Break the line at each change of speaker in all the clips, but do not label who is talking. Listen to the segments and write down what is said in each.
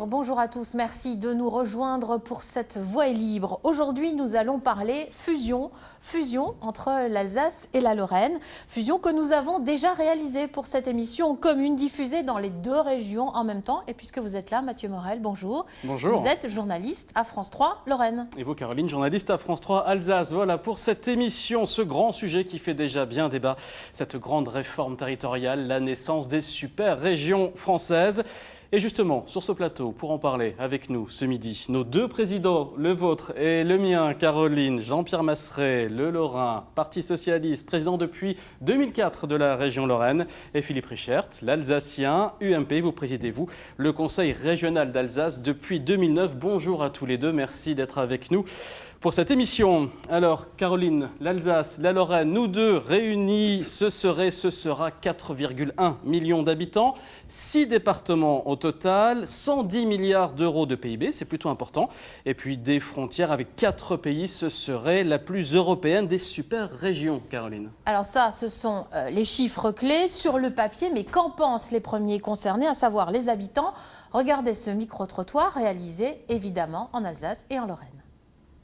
Bonjour à tous, merci de nous rejoindre pour cette Voix est libre. Aujourd'hui, nous allons parler fusion entre l'Alsace et la Lorraine. Fusion que nous avons déjà réalisée pour cette émission commune diffusée dans les deux régions en même temps. Et puisque vous êtes là, Mathieu Morel, bonjour.
Bonjour.
Vous êtes journaliste à France 3 Lorraine.
Et vous, Caroline, journaliste à France 3 Alsace. Voilà pour cette émission, ce grand sujet qui fait déjà bien débat. Cette grande réforme territoriale, la naissance des super régions françaises. Et justement, sur ce plateau, pour en parler avec nous ce midi, nos deux présidents, le vôtre et le mien, Caroline, Jean-Pierre Masseret, le Lorrain, Parti Socialiste, président depuis 2004 de la région Lorraine, et Philippe Richert, l'Alsacien, UMP, vous présidez, vous, le Conseil régional d'Alsace depuis 2009. Bonjour à tous les deux, merci d'être avec nous pour cette émission. Alors, Caroline, l'Alsace, la Lorraine, nous deux réunis, ce sera 4,1 millions d'habitants, 6 départements au total, 110 milliards d'euros de PIB, c'est plutôt important. Et puis des frontières avec 4 pays, ce serait la plus européenne des super régions, Caroline.
Alors ça, ce sont les chiffres clés sur le papier, mais qu'en pensent les premiers concernés, à savoir les habitants? Regardez ce micro-trottoir réalisé évidemment en Alsace et en Lorraine.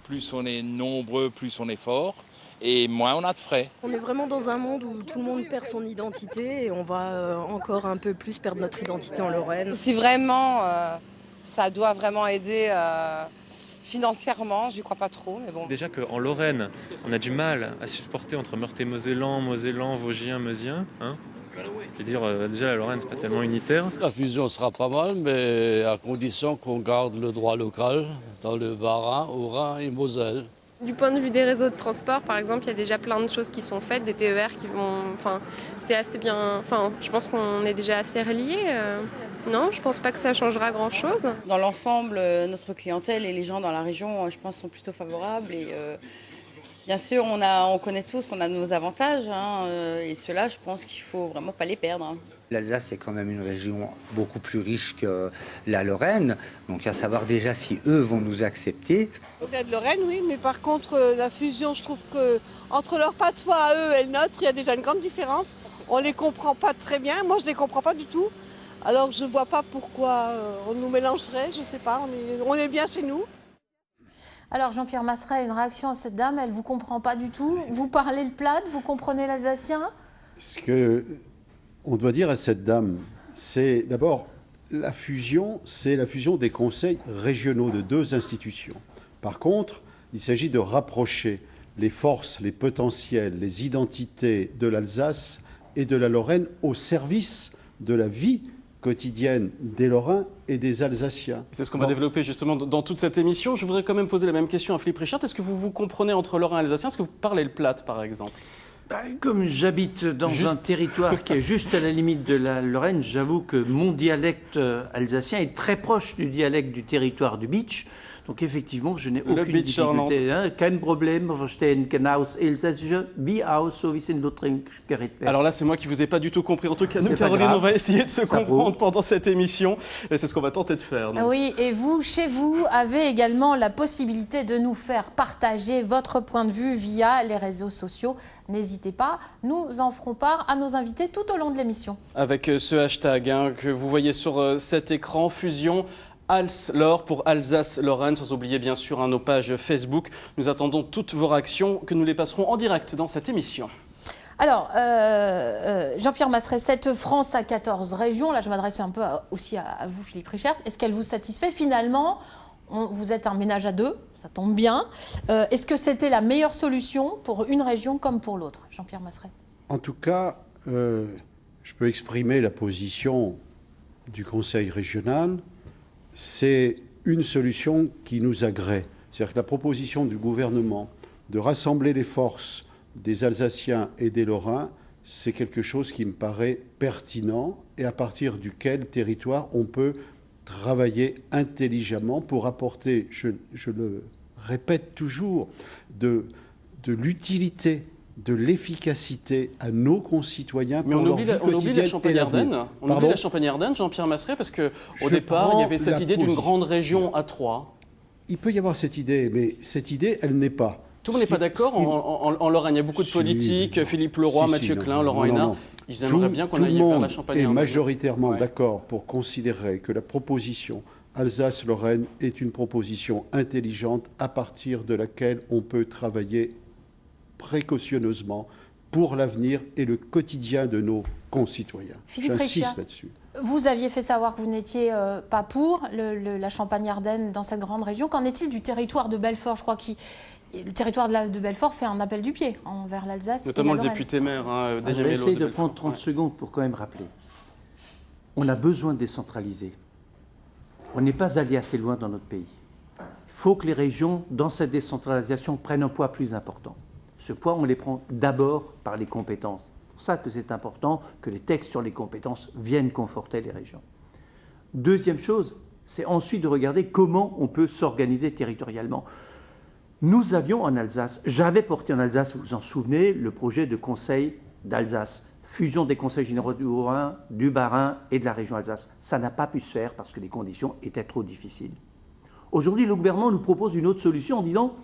Plus on est nombreux, plus on est fort et moins on a de frais.
On est vraiment dans un monde où tout le monde perd son identité et on va encore un peu plus perdre notre identité en Lorraine.
Si vraiment ça doit vraiment aider financièrement, j'y crois pas trop, mais bon.
Déjà qu'en Lorraine, on a du mal à supporter entre Meurthe-et-Mosellan, Mosellan, Vosgien, Meusien. Je veux dire, déjà la Lorraine, c'est pas tellement unitaire.
La fusion sera pas mal, mais à condition qu'on garde le droit local dans le Bas-Rhin, Haut-Rhin et Moselle.
Du point de vue des réseaux de transport, par exemple, il y a déjà plein de choses qui sont faites, des TER qui vont... Enfin, c'est assez bien... Enfin, je pense qu'on est déjà assez reliés. Non, je pense pas que ça changera grand-chose.
Dans l'ensemble, notre clientèle et les gens dans la région, je pense, sont plutôt favorables. Et bien sûr, on connaît tous, on a nos avantages. Et ceux-là, je pense qu'il faut vraiment pas les perdre.
L'Alsace, c'est quand même une région beaucoup plus riche que la Lorraine. Donc, à savoir déjà si eux vont nous accepter.
Au-delà de Lorraine, oui, mais par contre, la fusion, je trouve que entre leur patois à eux et le nôtre, il y a déjà une grande différence. On les comprend pas très bien. Moi, je les comprends pas du tout. Alors, je vois pas pourquoi on nous mélangerait. Je sais pas. On est bien chez nous.
Alors Jean-Pierre Masseret, une réaction à cette dame, elle ne vous comprend pas du tout. Vous parlez le plat, vous comprenez l'alsacien?
Ce qu'on doit dire à cette dame, c'est d'abord la fusion, c'est la fusion des conseils régionaux de deux institutions. Par contre, il s'agit de rapprocher les forces, les potentiels, les identités de l'Alsace et de la Lorraine au service de la vie quotidienne des Lorrains et des Alsaciens.
C'est ce qu'on va développer justement dans toute cette émission. Je voudrais quand même poser la même question à Philippe Richert. Est-ce que vous vous comprenez entre Lorrains et Alsaciens? Est-ce que vous parlez le plate, par exemple?
Comme j'habite dans un territoire qui est juste à la limite de la Lorraine, j'avoue que mon dialecte alsacien est très proche du dialecte du territoire du Beach. Donc effectivement, je n'ai aucune difficulté. Kein Problem, verstehen genau Elsässische, wie auch so wie es in Lothringen geredet wird.
Alors là, c'est moi qui vous ai pas du tout compris. En tout cas, nous, Caroline, on va essayer de se comprendre pendant cette émission. Et c'est ce qu'on va tenter de faire. Donc.
Oui, et vous, chez vous, avez également la possibilité de nous faire partager votre point de vue via les réseaux sociaux. N'hésitez pas, nous en ferons part à nos invités tout au long de l'émission.
Avec ce hashtag que vous voyez sur cet écran, fusion ALS-LOR pour Alsace-Lorraine, sans oublier bien sûr nos pages Facebook. Nous attendons toutes vos réactions que nous les passerons en direct dans cette émission.
Alors, Jean-Pierre Masseret, cette France à 14 régions, là je m'adresse un peu aussi à vous Philippe Richert, est-ce qu'elle vous satisfait finalement? Vous êtes un ménage à deux, ça tombe bien. Est-ce que c'était la meilleure solution pour une région comme pour l'autre? Jean-Pierre Masseret.
En tout cas, je peux exprimer la position du Conseil régional. C'est une solution qui nous agrée. C'est-à-dire que la proposition du gouvernement de rassembler les forces des Alsaciens et des Lorrains, c'est quelque chose qui me paraît pertinent et à partir duquel territoire on peut travailler intelligemment pour apporter, je le répète toujours, de l'utilité, de l'efficacité à nos concitoyens.
Mais on oublie la Champagne-Ardenne. On oublie la Champagne-Ardenne, Jean-Pierre Masseret, parce qu'au départ, il y avait cette idée d'une grande région à trois.
Il peut y avoir cette idée, mais cette idée, elle n'est pas.
Tout le monde n'est pas d'accord en Lorraine. Il y a beaucoup de politiques, Philippe Leroy, Mathieu Klein, Laurent Hénard. Ils aimeraient bien qu'on
tout le
aille vers la
monde
Champagne.
est majoritairement d'accord pour considérer que la proposition Alsace-Lorraine est une proposition intelligente à partir de laquelle on peut travailler précautionneusement pour l'avenir et le quotidien de nos concitoyens. J'insiste là-dessus.
Vous aviez fait savoir que vous n'étiez pas pour la Champagne-Ardenne dans cette grande région. Qu'en est-il du territoire de Belfort? Je crois que le territoire de Belfort fait un appel du pied envers l'Alsace.
Notamment
et la
le député maire.
Je vais essayer de prendre 30 secondes pour quand même rappeler. On a besoin de décentraliser. On n'est pas allé assez loin dans notre pays. Il faut que les régions, dans cette décentralisation, prennent un poids plus important. Ce poids, on les prend d'abord par les compétences. C'est pour ça que c'est important que les textes sur les compétences viennent conforter les régions. Deuxième chose, c'est ensuite de regarder comment on peut s'organiser territorialement. Nous avions en Alsace, j'avais porté en Alsace, vous vous en souvenez, le projet de conseil d'Alsace, fusion des conseils généraux du Haut-Rhin, du Bas-Rhin et de la région Alsace. Ça n'a pas pu se faire parce que les conditions étaient trop difficiles. Aujourd'hui, le gouvernement nous propose une autre solution en disant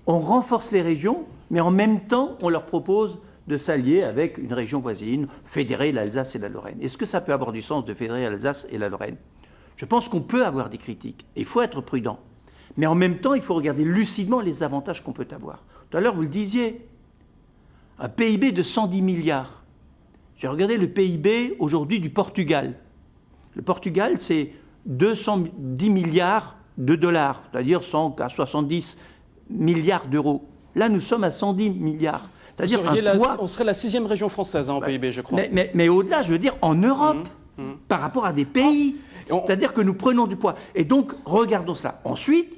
on renforce les régions, mais en même temps, on leur propose de s'allier avec une région voisine, fédérer l'Alsace et la Lorraine. Est-ce que ça peut avoir du sens de fédérer l'Alsace et la Lorraine? Je pense qu'on peut avoir des critiques, et il faut être prudent. Mais en même temps, il faut regarder lucidement les avantages qu'on peut avoir. Tout à l'heure, vous le disiez, un PIB de 110 milliards. J'ai regardé le PIB aujourd'hui du Portugal. Le Portugal, c'est 210 milliards de dollars, c'est-à-dire 100 à 70 milliards d'euros. Là, nous sommes à 100 milliards. C'est-à-dire
on serait la 6e région française en PIB, je crois.
Mais au-delà, je veux dire, en Europe, par rapport à des pays. C'est-à-dire que nous prenons du poids. Et donc, regardons cela. Ensuite,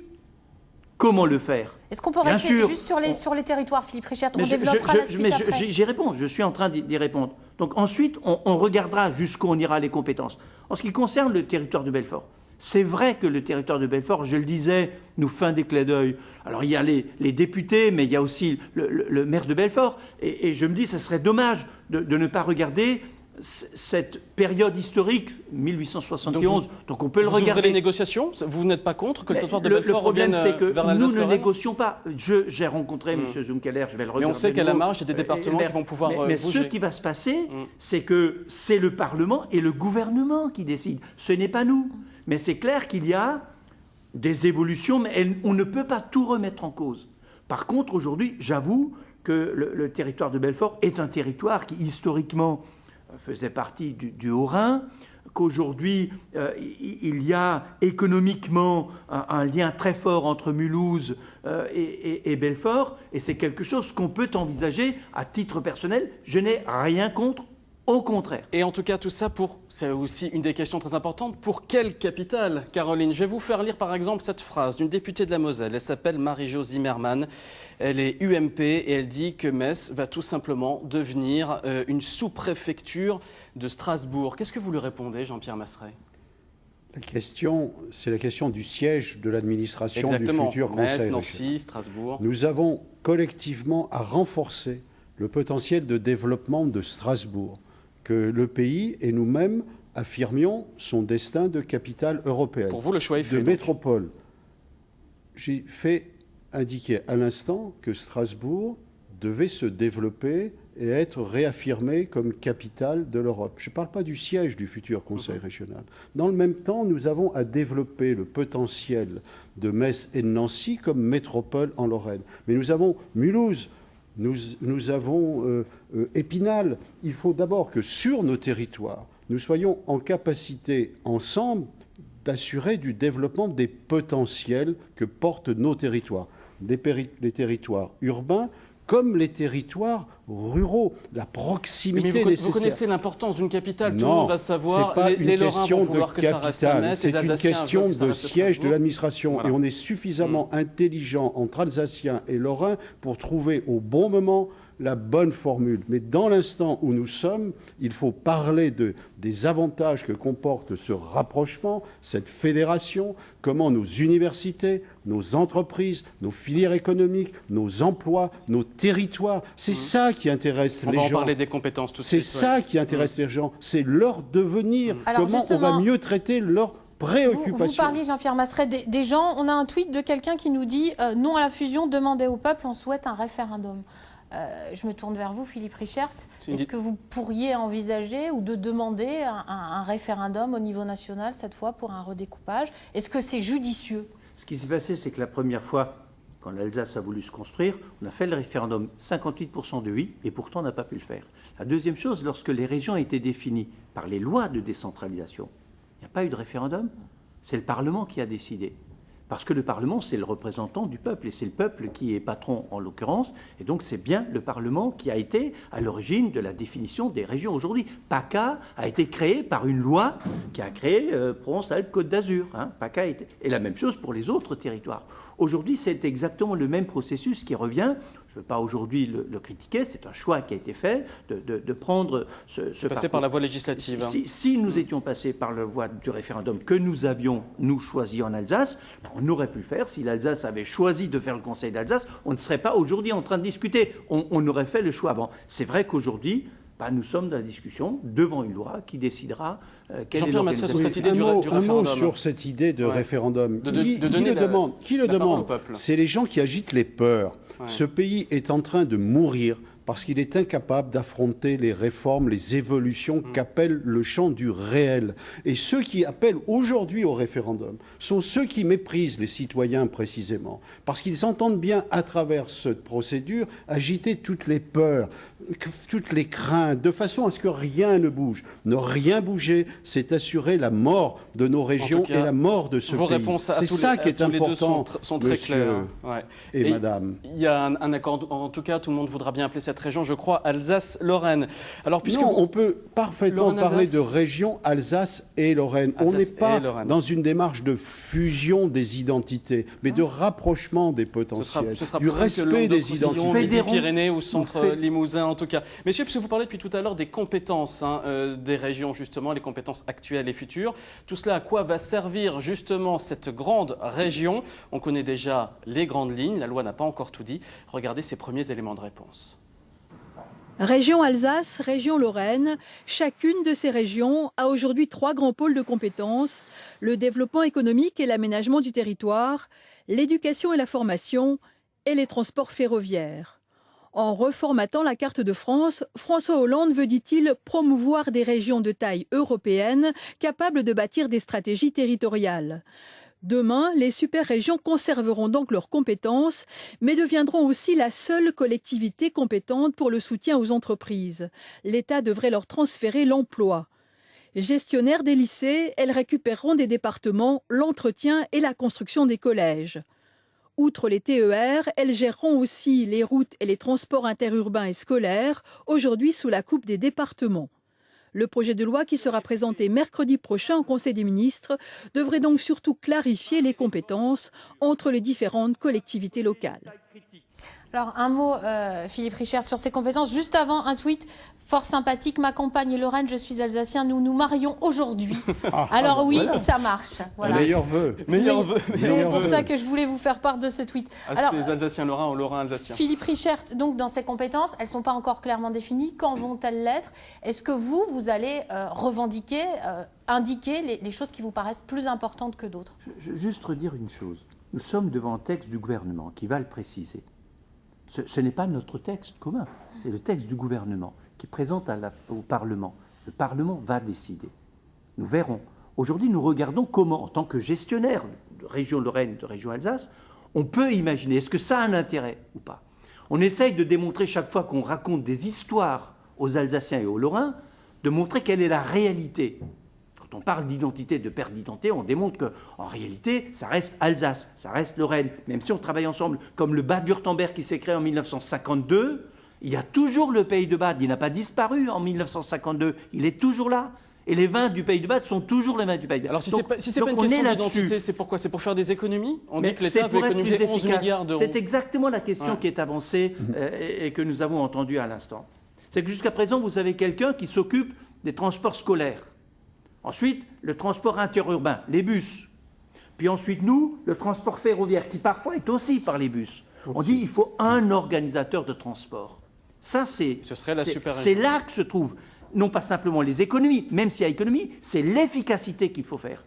comment le faire?
Est-ce qu'on peut rester juste sur les territoires, Philippe Richert? On développera la suite après.
J'y réponds, je suis en train d'y répondre. Donc ensuite, on regardera jusqu'où on ira les compétences. En ce qui concerne le territoire de Belfort, c'est vrai que le territoire de Belfort, je le disais, nous fait des clés d'œil. Alors il y a les députés, mais il y a aussi le maire de Belfort. Et je me dis, ce serait dommage de ne pas regarder cette période historique, 1871, donc on peut le regarder.
Vous ouvrez les négociations? Vous n'êtes pas contre que le territoire de Belfort
revienne vers l'Alsace? Le problème, c'est que nous ne négocions pas. J'ai rencontré M. Junkeler, je vais le regarder.
Mais on sait qu'à la marge, il y a des départements qui vont pouvoir bouger.
Mais ce qui va se passer, c'est que c'est le Parlement et le gouvernement qui décident. Ce n'est pas nous. Mais c'est clair qu'il y a des évolutions, mais on ne peut pas tout remettre en cause. Par contre, aujourd'hui, j'avoue que le territoire de Belfort est un territoire qui, historiquement, faisait partie du Haut-Rhin, qu'aujourd'hui, il y a économiquement un lien très fort entre Mulhouse et Belfort, et c'est quelque chose qu'on peut envisager à titre personnel. Je n'ai rien contre, au contraire.
Et en tout cas, tout ça, c'est aussi une des questions très importantes, pour quelle capitale, Caroline? Je vais vous faire lire par exemple cette phrase d'une députée de la Moselle. Elle s'appelle Marie-Jo Zimmermann. Elle est UMP et elle dit que Metz va tout simplement devenir une sous-préfecture de Strasbourg. Qu'est-ce que vous lui répondez, Jean-Pierre Masseret?
La question, c'est la question du siège de l'administration du futur Conseil
régional. Nancy, Strasbourg.
Nous avons collectivement à renforcer le potentiel de développement de Strasbourg, que le pays et nous-mêmes affirmions son destin de capitale européenne.
Pour vous, le choix est fait.
De métropole. J'ai fait indiquer à l'instant que Strasbourg devait se développer et être réaffirmé comme capitale de l'Europe. Je ne parle pas du siège du futur Conseil régional. Dans le même temps, nous avons à développer le potentiel de Metz et de Nancy comme métropole en Lorraine. Mais nous avons Mulhouse, nous avons Épinal. Il faut d'abord que sur nos territoires, nous soyons en capacité ensemble d'assurer du développement des potentiels que portent nos territoires. Les territoires urbains comme les territoires ruraux, la proximité nécessaire.
Vous connaissez l'importance d'une capitale, tout le
non,
monde va savoir.
Ce n'est pas
les
une question de capitale,
c'est
une question de siège de l'administration. Voilà. Et on est suffisamment intelligent entre Alsaciens et Lorrains pour trouver au bon moment la bonne formule. Mais dans l'instant où nous sommes, il faut parler des avantages que comporte ce rapprochement, cette fédération, comment nos universités, nos entreprises, nos filières économiques, nos emplois, nos territoires, c'est ça qui intéresse les gens.
On va en parler des compétences tout de suite.
C'est ça qui intéresse les gens, c'est leur devenir, comment on va mieux traiter leur préoccupation.
Vous parliez, Jean-Pierre Masseret, des gens. On a un tweet de quelqu'un qui nous dit « Non à la fusion, demandez au peuple, on souhaite un référendum ». Je me tourne vers vous, Philippe Richert. Est-ce que vous pourriez envisager ou de demander un référendum au niveau national, cette fois, pour un redécoupage? Est-ce que c'est judicieux?
Ce qui s'est passé, c'est que la première fois, quand l'Alsace a voulu se construire, on a fait le référendum, 58% de oui, et pourtant on n'a pas pu le faire. La deuxième chose, lorsque les régions ont été définies par les lois de décentralisation, il n'y a pas eu de référendum, c'est le Parlement qui a décidé. Parce que le Parlement, c'est le représentant du peuple, et c'est le peuple qui est patron en l'occurrence, et donc c'est bien le Parlement qui a été à l'origine de la définition des régions aujourd'hui. PACA a été créé par une loi qui a créé Provence-Alpes-Côte d'Azur. PACA et la même chose pour les autres territoires. Aujourd'hui, c'est exactement le même processus qui revient. Je ne veux pas aujourd'hui le critiquer, c'est un choix qui a été fait de prendre ce
passer par la voie législative.
Si nous étions passés par la voie du référendum que nous avions, nous, choisi en Alsace, on aurait pu le faire. Si l'Alsace avait choisi de faire le Conseil d'Alsace, on ne serait pas aujourd'hui en train de discuter. On aurait fait le choix avant. C'est vrai qu'aujourd'hui, nous sommes dans la discussion devant une loi qui décidera quelle est l'organisation.
sur cette idée du référendum.
Un mot sur cette idée de référendum. Qui le demande? C'est les gens qui agitent les peurs. Ouais. Ce pays est en train de mourir parce qu'il est incapable d'affronter les réformes, les évolutions qu'appelle le champ du réel. Et ceux qui appellent aujourd'hui au référendum sont ceux qui méprisent les citoyens précisément, parce qu'ils entendent bien, à travers cette procédure, agiter toutes les peurs, toutes les craintes, de façon à ce que rien ne bouge. Ne rien bouger, c'est assurer la mort de nos régions et la mort de ce pays.
Vos réponses
c'est ça qui est important,
sont très claires.
Ouais. Et madame.
Il y a un accord, en tout cas, tout le monde voudra bien appeler cette région, je crois, Alsace-Lorraine. Alors,
on peut parfaitement parler de région Alsace et Lorraine. On n'est pas dans une démarche de fusion des identités, mais de rapprochement des potentiels, du respect des identités.
Des Pyrénées ou centre Limousin, en tout cas. Mais je sais, parce que vous parlez depuis tout à l'heure des compétences des régions, justement, les compétences actuelles et futures. Tout cela, à quoi va servir, justement, cette grande région? On connaît déjà les grandes lignes, la loi n'a pas encore tout dit. Regardez ces premiers éléments de réponse.
Région Alsace, région Lorraine, chacune de ces régions a aujourd'hui 3 grands pôles de compétences, le développement économique et l'aménagement du territoire, l'éducation et la formation et les transports ferroviaires. En reformatant la carte de France, François Hollande veut, dit-il, promouvoir des régions de taille européenne capables de bâtir des stratégies territoriales. Demain, les super-régions conserveront donc leurs compétences, mais deviendront aussi la seule collectivité compétente pour le soutien aux entreprises. L'État devrait leur transférer l'emploi. Gestionnaires des lycées, elles récupéreront des départements l'entretien et la construction des collèges. Outre les TER, elles géreront aussi les routes et les transports interurbains et scolaires, aujourd'hui sous la coupe des départements. Le projet de loi qui sera présenté mercredi prochain au Conseil des ministres devrait donc surtout clarifier les compétences entre les différentes collectivités locales.
Alors un mot, Philippe Richert, sur ces compétences. Juste avant, un tweet fort sympathique. Ma compagne est Lorraine, je suis alsacien, nous nous marions aujourd'hui. Alors oui, voilà. Ça marche. Voilà.
Meilleur vœu.
C'est pour ça que je voulais vous faire part de ce tweet.
Alors, ces Alsaciens lorrains ou lorrains alsaciens.
Philippe Richert, donc dans ces compétences, elles ne sont pas encore clairement définies. Quand vont-elles l'être? Est-ce que vous allez revendiquer, indiquer les choses qui vous paraissent plus importantes que d'autres?
Je veux juste redire une chose. Nous sommes devant un texte du gouvernement qui va le préciser. Ce n'est pas notre texte commun, c'est le texte du gouvernement qui présente au Parlement. Le Parlement va décider. Nous verrons. Aujourd'hui, nous regardons comment, en tant que gestionnaire de région Lorraine, de région Alsace, on peut imaginer, est-ce que ça a un intérêt ou pas? On essaye de démontrer chaque fois qu'on raconte des histoires aux Alsaciens et aux Lorrains, de montrer quelle est la réalité. Quand on parle d'identité, de perte d'identité, on démontre qu'en réalité, ça reste Alsace, ça reste Lorraine. Même si on travaille ensemble, comme le Bade-Wurtemberg qui s'est créé en 1952, il y a toujours le pays de Bade. Il n'a pas disparu en 1952, il est toujours là. Et les vins du pays de Bade sont toujours les vins du pays de Bade.
Alors si ce n'est pas une question d'identité, c'est pourquoi? C'est pour faire des économies? On dit que l'État veut économiser 11 milliards d'euros.
C'est exactement la question qui est avancée et que nous avons entendue à l'instant. C'est que jusqu'à présent, vous avez quelqu'un qui s'occupe des transports scolaires. Ensuite, le transport interurbain, les bus. Puis ensuite, nous, le transport ferroviaire, qui parfois est aussi par les bus. On dit qu'il faut un organisateur de transport. Ça, c'est là que se trouvent, non pas simplement les économies, même s'il y a économie, c'est l'efficacité qu'il faut faire.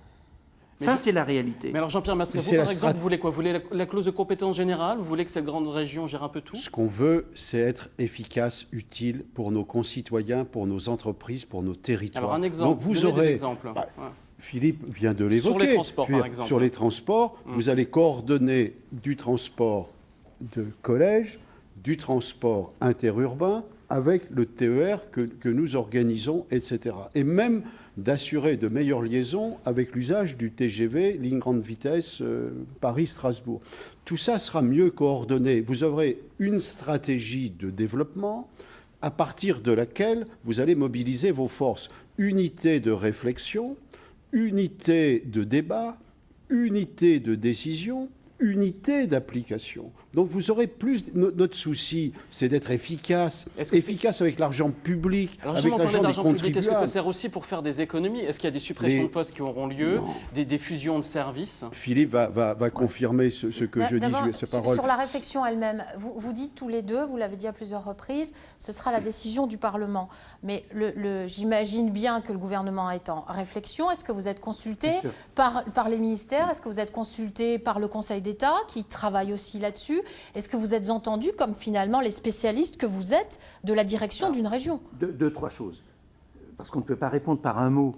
Ça, c'est la réalité.
Mais alors Jean-Pierre Masseret, vous par exemple, vous voulez quoi? Vous voulez la clause de compétence générale? Vous voulez que cette grande région gère un peu tout?
Ce qu'on veut, c'est être efficace, utile pour nos concitoyens, pour nos entreprises, pour nos territoires.
Alors un exemple,
donc vous aurez,
des exemples.
Philippe vient de l'évoquer.
Sur les transports, par exemple.
Sur les transports, vous allez coordonner du transport de collège, du transport interurbain, avec le TER que nous organisons, etc. Et même d'assurer de meilleures liaisons avec l'usage du TGV, ligne grande vitesse, Paris-Strasbourg. Tout ça sera mieux coordonné. Vous aurez une stratégie de développement à partir de laquelle vous allez mobiliser vos forces. Unité de réflexion, unité de débat, unité de décision, unité d'application. Donc vous aurez plus... Notre souci, c'est d'être efficace avec l'argent public,
alors
avec l'argent des contribuables.
Est-ce que ça sert aussi pour faire des économies? Est-ce qu'il y a des suppressions de postes qui auront lieu, des fusions de services?
Philippe va confirmer ce que je dis, sa parole.
Sur la réflexion elle-même, vous dites tous les deux, vous l'avez dit à plusieurs reprises, ce sera la décision du Parlement. Mais j'imagine bien que le gouvernement est en réflexion. Est-ce que vous êtes consulté par les ministères? Est-ce que vous êtes consulté par le Conseil d'État qui travaille aussi là-dessus? Est-ce que vous êtes entendu comme finalement les spécialistes que vous êtes de la direction d'une région?
Deux, trois choses. Parce qu'on ne peut pas répondre par un mot.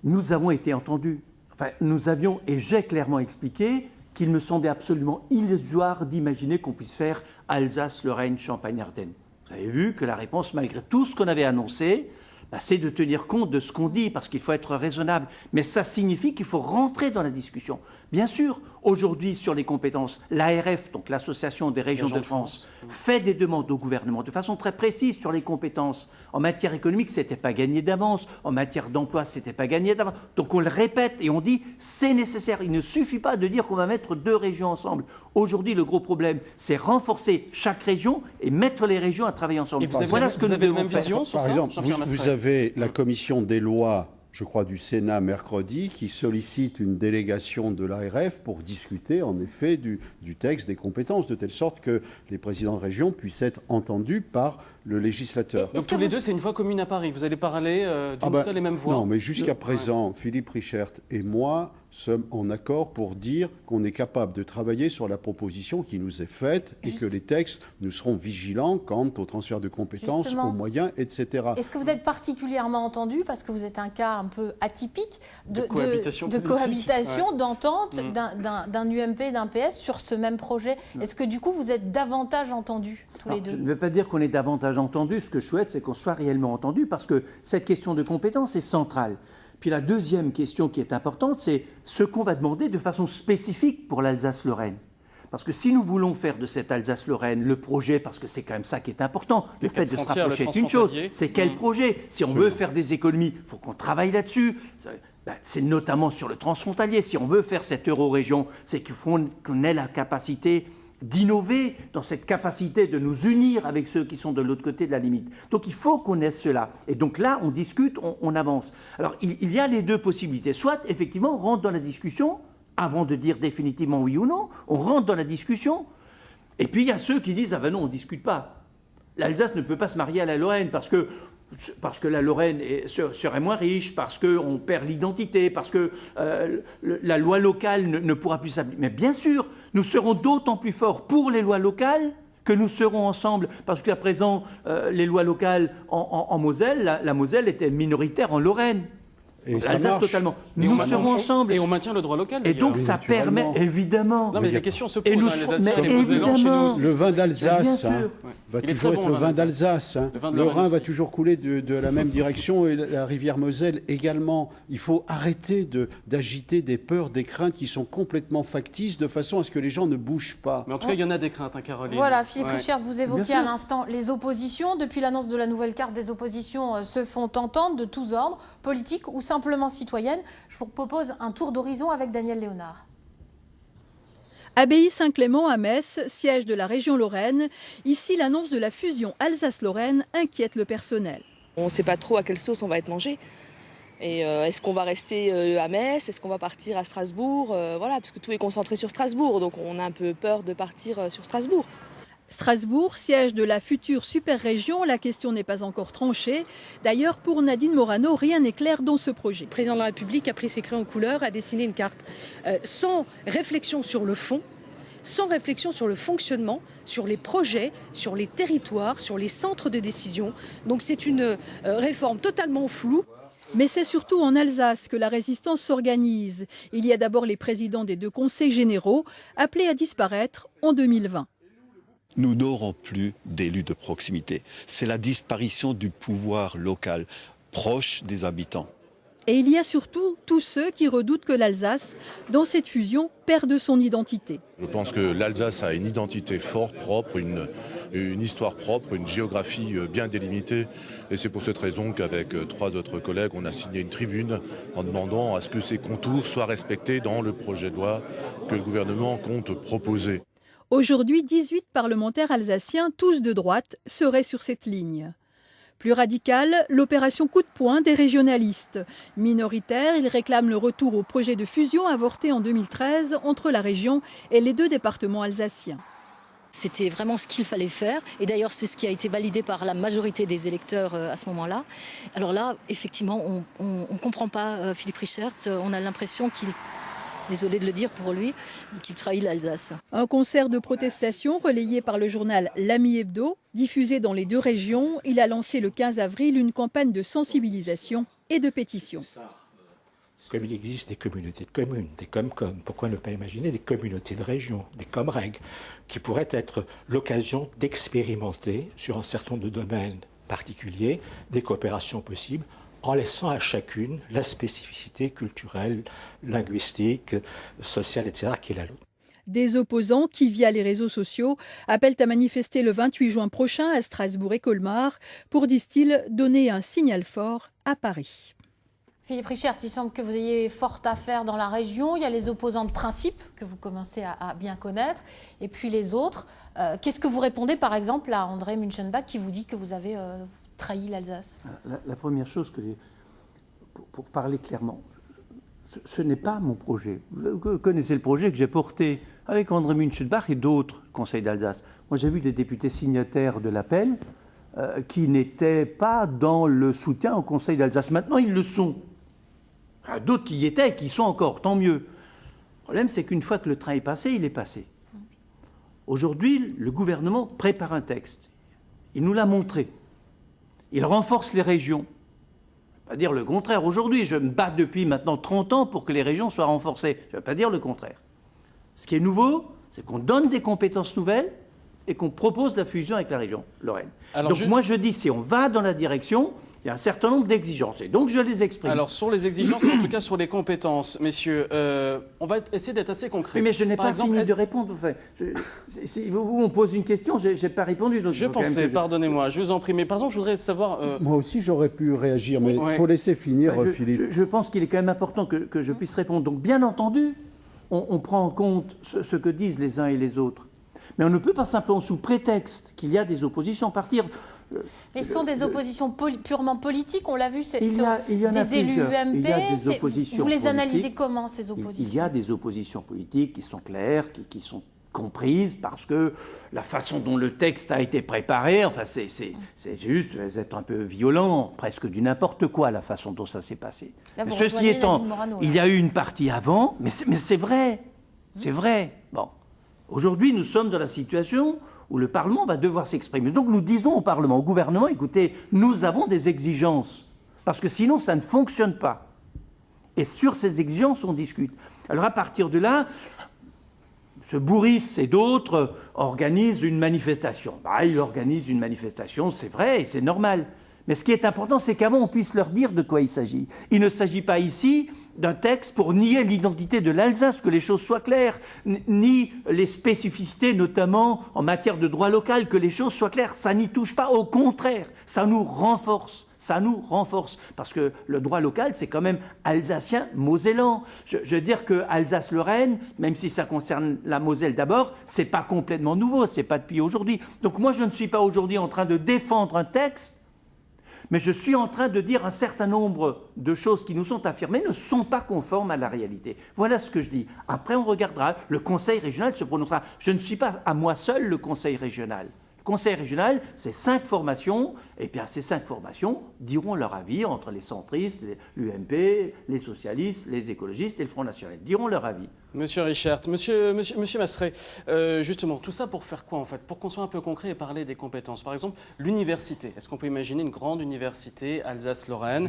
Nous avons été entendus. Enfin, nous avions, et j'ai clairement expliqué, qu'il me semblait absolument illusoire d'imaginer qu'on puisse faire Alsace, Lorraine, Champagne, Ardennes. Vous avez vu que la réponse, malgré tout ce qu'on avait annoncé, c'est de tenir compte de ce qu'on dit, parce qu'il faut être raisonnable. Mais ça signifie qu'il faut rentrer dans la discussion. Bien sûr, aujourd'hui, sur les compétences, l'ARF, donc l'Association des régions de France, fait des demandes au gouvernement de façon très précise sur les compétences. En matière économique, ce n'était pas gagné d'avance. En matière d'emploi, ce n'était pas gagné d'avance. Donc on le répète et on dit, c'est nécessaire. Il ne suffit pas de dire qu'on va mettre deux régions ensemble. Aujourd'hui, le gros problème, c'est renforcer chaque région et mettre les régions à travailler ensemble.
Et vous avez la même vision sur ça?
Par exemple, vous avez la commission des lois, je crois, du Sénat mercredi, qui sollicite une délégation de l'ARF pour discuter, en effet, du texte des compétences, de telle sorte que les présidents de région puissent être entendus par le législateur.
Donc tous les deux, c'est une voix commune à Paris. Vous allez parler d'une seule et même voix?
Non, mais jusqu'à présent, Philippe Richert et moi sommes en accord pour dire qu'on est capable de travailler sur la proposition qui nous est faite et que les textes, nous serons vigilants quant au transfert de compétences, aux moyens, etc.
Est-ce que vous êtes particulièrement entendu, parce que vous êtes un cas un peu atypique, de cohabitation, d'entente d'un UMP et d'un PS sur ce même projet? Est-ce que du coup, vous êtes davantage entendus tous les deux?
Je ne veux pas dire qu'on est davantage entendu. Ce que je souhaite, c'est qu'on soit réellement entendu, parce que cette question de compétence est centrale. Puis la deuxième question qui est importante, c'est ce qu'on va demander de façon spécifique pour l'Alsace-Lorraine. Parce que si nous voulons faire de cette Alsace-Lorraine le projet, parce que c'est quand même ça qui est important, le fait de se rapprocher est une chose, c'est quel projet? Si on veut faire des économies, il faut qu'on travaille là-dessus. C'est notamment sur le transfrontalier. Si on veut faire cette euro-région, c'est qu'il faut qu'on ait la capacité d'innover, dans cette capacité de nous unir avec ceux qui sont de l'autre côté de la limite. Donc il faut qu'on ait cela. Et donc là, on discute, on avance. Alors il y a les deux possibilités. Soit, effectivement, on rentre dans la discussion, avant de dire définitivement oui ou non, on rentre dans la discussion, et puis il y a ceux qui disent « Ah ben non, on ne discute pas. L'Alsace ne peut pas se marier à la Lorraine parce que la Lorraine serait moins riche, parce qu'on perd l'identité, parce que la loi locale ne pourra plus s'appliquer. » Mais bien sûr, nous serons d'autant plus forts pour les lois locales que nous serons ensemble, parce qu'à présent, les lois locales en Moselle, la Moselle était minoritaire en Lorraine.
Et ça marche.
Totalement. Nous serons ensemble.
Et on maintient le droit local.
Et donc ça permet, évidemment.
Non, mais la question se pose, les
Alsaciens et les Mosellans chez nous.
Le vin d'Alsace va toujours être le vin d'Alsace. Le Rhin va toujours couler de la même direction et la rivière Moselle également. Il faut arrêter d'agiter des peurs, des craintes qui sont complètement factices de façon à ce que les gens ne bougent pas.
Mais en tout cas, il y en a des craintes, Caroline.
Voilà, Philippe Richert, vous évoquiez à l'instant les oppositions. Depuis l'annonce de la nouvelle carte, des oppositions se font entendre de tous ordres, politiques ou simplement citoyenne. Je vous propose un tour d'horizon avec Daniel Léonard.
Abbaye Saint-Clément à Metz, siège de la région Lorraine. Ici, l'annonce de la fusion Alsace-Lorraine inquiète le personnel.
On ne sait pas trop à quelle sauce on va être mangé. Et est-ce qu'on va rester à Metz? Est-ce qu'on va partir à Strasbourg? Voilà, parce que tout est concentré sur Strasbourg, donc on a un peu peur de partir sur Strasbourg.
Strasbourg, siège de la future super-région, la question n'est pas encore tranchée. D'ailleurs, pour Nadine Morano, rien n'est clair dans ce projet.
Le président de la République a pris ses crayons de couleur, a dessiné une carte sans réflexion sur le fond, sans réflexion sur le fonctionnement, sur les projets, sur les territoires, sur les centres de décision. Donc c'est une réforme totalement floue.
Mais c'est surtout en Alsace que la résistance s'organise. Il y a d'abord les présidents des 2 conseils généraux, appelés à disparaître en 2020.
Nous n'aurons plus d'élus de proximité. C'est la disparition du pouvoir local, proche des habitants.
Et il y a surtout tous ceux qui redoutent que l'Alsace, dans cette fusion, perde son identité.
Je pense que l'Alsace a une identité forte, propre, une histoire propre, une géographie bien délimitée. Et c'est pour cette raison qu'avec 3 autres collègues, on a signé une tribune en demandant à ce que ces contours soient respectés dans le projet de loi que le gouvernement compte proposer.
Aujourd'hui, 18 parlementaires alsaciens, tous de droite, seraient sur cette ligne. Plus radical, l'opération coup de poing des régionalistes. Minoritaires, ils réclament le retour au projet de fusion avorté en 2013 entre la région et les 2 départements alsaciens.
C'était vraiment ce qu'il fallait faire. Et d'ailleurs, c'est ce qui a été validé par la majorité des électeurs à ce moment-là. Alors là, effectivement, on ne comprend pas Philippe Richert. On a l'impression qu'il... Désolé de le dire pour lui, qu'il trahit l'Alsace.
Un concert de protestation relayé par le journal L'Ami Hebdo, diffusé dans les 2 régions. Il a lancé le 15 avril une campagne de sensibilisation et de pétition.
Comme il existe des communautés de communes, des COMCOM, pourquoi ne pas imaginer des communautés de régions, des COMREG, qui pourraient être l'occasion d'expérimenter sur un certain nombre de domaines particuliers des coopérations possibles, en laissant à chacune la spécificité culturelle, linguistique, sociale, etc., qui est la nôtre.
Des opposants qui, via les réseaux sociaux, appellent à manifester le 28 juin prochain à Strasbourg et Colmar pour, disent-ils, donner un signal fort à Paris.
Philippe Richert, il semble que vous ayez fort à faire dans la région. Il y a les opposants de principe que vous commencez à bien connaître, et puis les autres. Qu'est-ce que vous répondez, par exemple, à André Münchenbach qui vous dit que vous avez trahi l'Alsace?
La première chose, pour parler clairement, ce n'est pas mon projet. Vous connaissez le projet que j'ai porté avec André Münchenbach et d'autres conseils d'Alsace. Moi, j'ai vu des députés signataires de l'appel qui n'étaient pas dans le soutien au conseil d'Alsace. Maintenant, ils le sont. Il y a d'autres qui y étaient, qui sont encore, tant mieux. Le problème, c'est qu'une fois que le train est passé, il est passé. Aujourd'hui, le gouvernement prépare un texte. Il nous l'a montré. Il renforce les régions. Je ne vais pas dire le contraire. Aujourd'hui, je me bats depuis maintenant 30 ans pour que les régions soient renforcées. Je ne vais pas dire le contraire. Ce qui est nouveau, c'est qu'on donne des compétences nouvelles et qu'on propose la fusion avec la région Lorraine. Donc moi, je dis, si on va dans la direction, il y a un certain nombre d'exigences. Et donc, je les exprime.
Alors, sur les exigences, et en tout cas sur les compétences, messieurs, on va essayer d'être assez concret.
Oui, mais je n'ai pas fini de répondre. Enfin, si on pose une question, je n'ai pas répondu. Donc
je pensais, pardonnez-moi, je vous en prie. Mais par exemple, je voudrais savoir...
Moi aussi, j'aurais pu réagir, mais il faut laisser finir, Philippe.
Je pense qu'il est quand même important que je puisse répondre. Donc, bien entendu, on prend en compte ce que disent les uns et les autres. Mais on ne peut pas simplement, sous prétexte qu'il y a des oppositions, partir...
Mais ce sont des oppositions purement politiques, on l'a vu, c'est
il y en a
des élus UMP.
Il y a des oppositions
vous les analysez
politiques.
comment, ces oppositions?
Il y a des oppositions politiques qui sont claires, qui sont comprises, parce que la façon dont le texte a été préparé, enfin, c'est juste, je vais être un peu violent, presque du n'importe quoi, la façon dont ça s'est passé.
Là, vous
Ceci étant,
Morano,
il y a eu une partie avant, mais c'est vrai, c'est vrai. Bon, aujourd'hui, nous sommes dans la situation où le Parlement va devoir s'exprimer. Donc nous disons au Parlement, au gouvernement, écoutez, nous avons des exigences, parce que sinon ça ne fonctionne pas. Et sur ces exigences, on discute. Alors à partir de là, ce Bourris et d'autres organisent une manifestation. Ils organisent une manifestation, c'est vrai, et c'est normal. Mais ce qui est important, c'est qu'avant, on puisse leur dire de quoi il s'agit. Il ne s'agit pas ici d'un texte pour nier l'identité de l'Alsace, que les choses soient claires, ni les spécificités, notamment en matière de droit local, que les choses soient claires. Ça n'y touche pas, au contraire, ça nous renforce. Ça nous renforce, parce que le droit local, c'est quand même alsacien, mosellan. Je veux dire que Alsace-Lorraine, même si ça concerne la Moselle d'abord, c'est pas complètement nouveau, c'est pas depuis aujourd'hui. Donc moi, je ne suis pas aujourd'hui en train de défendre un texte Mais je suis en train de dire un certain nombre de choses qui nous sont affirmées ne sont pas conformes à la réalité. Voilà ce que je dis. Après, on regardera. Le Conseil régional se prononcera. Je ne suis pas à moi seul le Conseil régional. Le Conseil régional, c'est 5 formations, et bien ces 5 formations diront leur avis entre les centristes, l'UMP, les socialistes, les écologistes et le Front National. Diront leur avis.
Monsieur Richert, monsieur Masseret, justement, tout ça pour faire quoi en fait? Pour qu'on soit un peu concret et parler des compétences. Par exemple, l'université. Est-ce qu'on peut imaginer une grande université Alsace-Lorraine?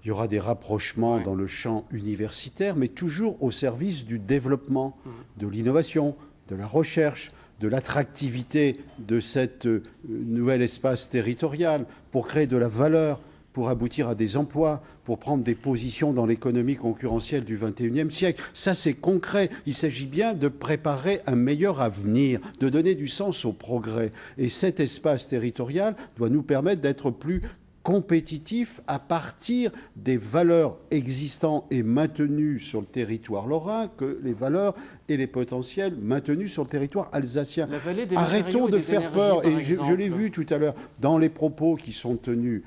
Il y aura des rapprochements dans le champ universitaire, mais toujours au service du développement, de l'innovation, de la recherche, de l'attractivité de cet nouvel espace territorial, pour créer de la valeur, pour aboutir à des emplois, pour prendre des positions dans l'économie concurrentielle du XXIe siècle. Ça, c'est concret. Il s'agit bien de préparer un meilleur avenir, de donner du sens au progrès. Et cet espace territorial doit nous permettre d'être plus compétitif à partir des valeurs existantes et maintenues sur le territoire lorrain que les valeurs et les potentiels maintenus sur le territoire alsacien. Arrêtons de faire peur. Et je l'ai vu tout à l'heure dans les propos qui sont tenus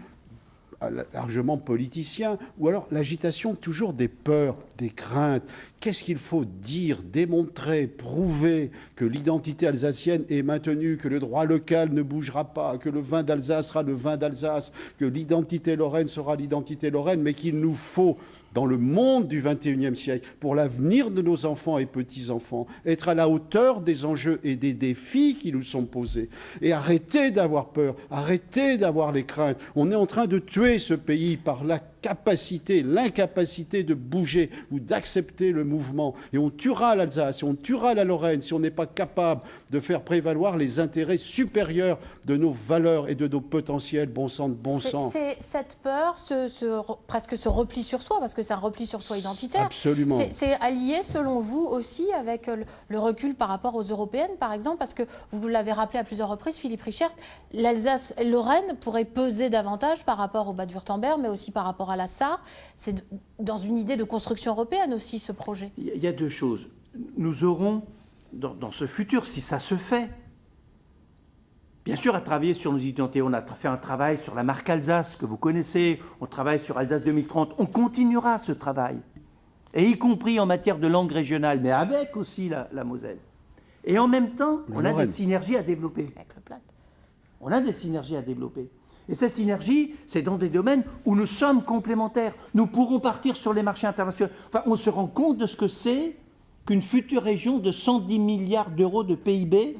largement politiciens, ou alors l'agitation toujours des peurs, des craintes. Qu'est-ce qu'il faut dire, démontrer, prouver que l'identité alsacienne est maintenue, que le droit local ne bougera pas, que le vin d'Alsace sera le vin d'Alsace, que l'identité lorraine sera l'identité lorraine, mais qu'il nous faut, dans le monde du XXIe siècle, pour l'avenir de nos enfants et petits-enfants, être à la hauteur des enjeux et des défis qui nous sont posés. Et arrêtez d'avoir peur, arrêtez d'avoir les craintes. On est en train de tuer ce pays par l'incapacité de bouger ou d'accepter le mouvement. Et on tuera l'Alsace, on tuera la Lorraine si on n'est pas capable de faire prévaloir les intérêts supérieurs de nos valeurs et de nos potentiels bon sang de bon sang.
C'est cette peur, presque ce repli sur soi, parce que c'est un repli sur soi identitaire.
Absolument.
C'est allié, selon vous, aussi avec le recul par rapport aux européennes, par exemple, parce que vous l'avez rappelé à plusieurs reprises, Philippe Richert, l'Alsace et Lorraine pourraient peser davantage par rapport au Bade-Wurtemberg, mais aussi par rapport à la Sarre. C'est dans une idée de construction européenne aussi, ce projet.
Il y a 2 choses. Nous aurons, dans ce futur, si ça se fait, bien sûr, à travailler sur nos identités. On a fait un travail sur la marque Alsace, que vous connaissez. On travaille sur Alsace 2030. On continuera ce travail. Et y compris en matière de langue régionale, mais avec aussi la Moselle. Et en même temps, on a des synergies à développer.
Avec le Platte.
On a des synergies à développer. Et ces synergies, c'est dans des domaines où nous sommes complémentaires. Nous pourrons partir sur les marchés internationaux. Enfin, on se rend compte de ce que c'est qu'une future région de 110 milliards d'euros de PIB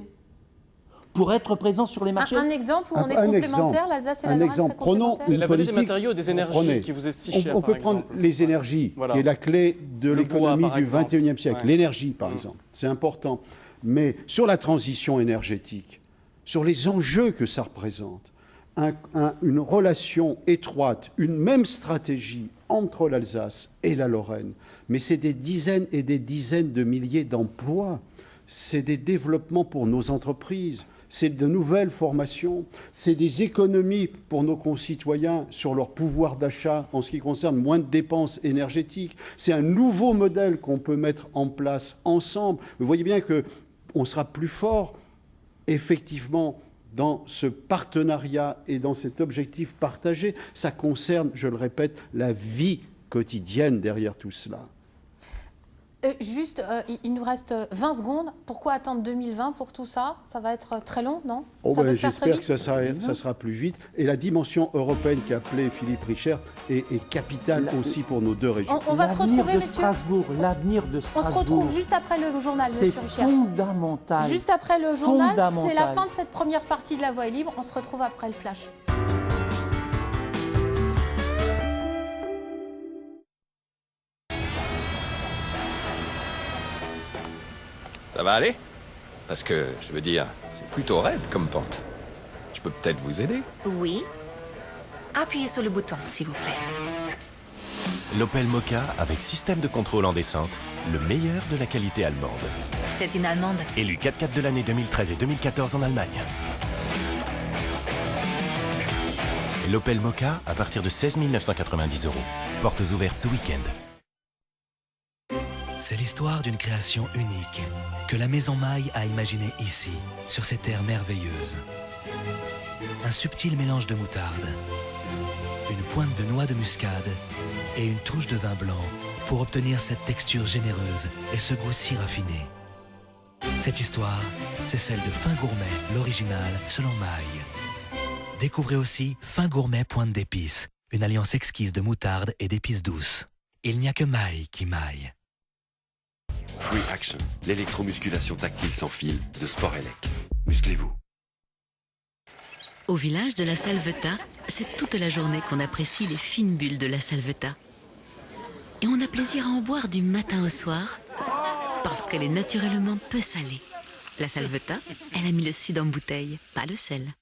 pour être présent sur les marchés.
Un exemple où on est complémentaires, l'Alsace et la Lorraine seraient
prenons une
la
politique
des matériaux, des énergies qui vous est si chère.
On peut prendre les énergies, qui est la clé de l'économie du XXIe siècle. L'énergie, par exemple, c'est important. Mais sur la transition énergétique, sur les enjeux que ça représente, une relation étroite, une même stratégie entre l'Alsace et la Lorraine, mais c'est des dizaines et des dizaines de milliers d'emplois, c'est des développements pour nos entreprises, c'est de nouvelles formations, c'est des économies pour nos concitoyens sur leur pouvoir d'achat en ce qui concerne moins de dépenses énergétiques, c'est un nouveau modèle qu'on peut mettre en place ensemble. Vous voyez bien qu'on sera plus fort, effectivement, dans ce partenariat et dans cet objectif partagé. Ça concerne, je le répète, la vie quotidienne derrière tout cela.
Il nous reste 20 secondes. Pourquoi attendre 2020 pour tout ça? Ça va être très long, non?
J'espère que ça sera plus vite. Et la dimension européenne qu'a appelée Philippe Richert est capitale aussi pour nos 2 régions.
On va se retrouver, messieurs.
L'avenir de Strasbourg.
On se retrouve juste après le journal, monsieur Richert.
C'est fondamental.
Juste après le journal, c'est la fin de cette première partie de La Voix est libre. On se retrouve après le flash.
Ça va aller? Parce que, je veux dire, c'est plutôt raide comme pente. Je peux peut-être vous aider?
Oui. Appuyez sur le bouton, s'il vous plaît.
L'Opel Mokka avec système de contrôle en descente, le meilleur de la qualité allemande.
C'est une allemande.
Élu 4x4 de l'année 2013 et 2014 en Allemagne. L'Opel Mokka à partir de 16 990 €. Portes ouvertes ce week-end.
C'est l'histoire d'une création unique que la Maison Maille a imaginée ici, sur ces terres merveilleuses. Un subtil mélange de moutarde, une pointe de noix de muscade et une touche de vin blanc pour obtenir cette texture généreuse et ce goût si raffiné. Cette histoire, c'est celle de Fin Gourmet, l'original selon Maille. Découvrez aussi Fin Gourmet pointe d'épices, une alliance exquise de moutarde et d'épices douces. Il n'y a que Maille qui maille.
Free Action, l'électromusculation tactile sans fil de Sport Elec. Musclez-vous.
Au village de la Salvetat, c'est toute la journée qu'on apprécie les fines bulles de la Salvetat. Et on a plaisir à en boire du matin au soir, parce qu'elle est naturellement peu salée. La Salvetat, elle a mis le sud en bouteille, pas le sel.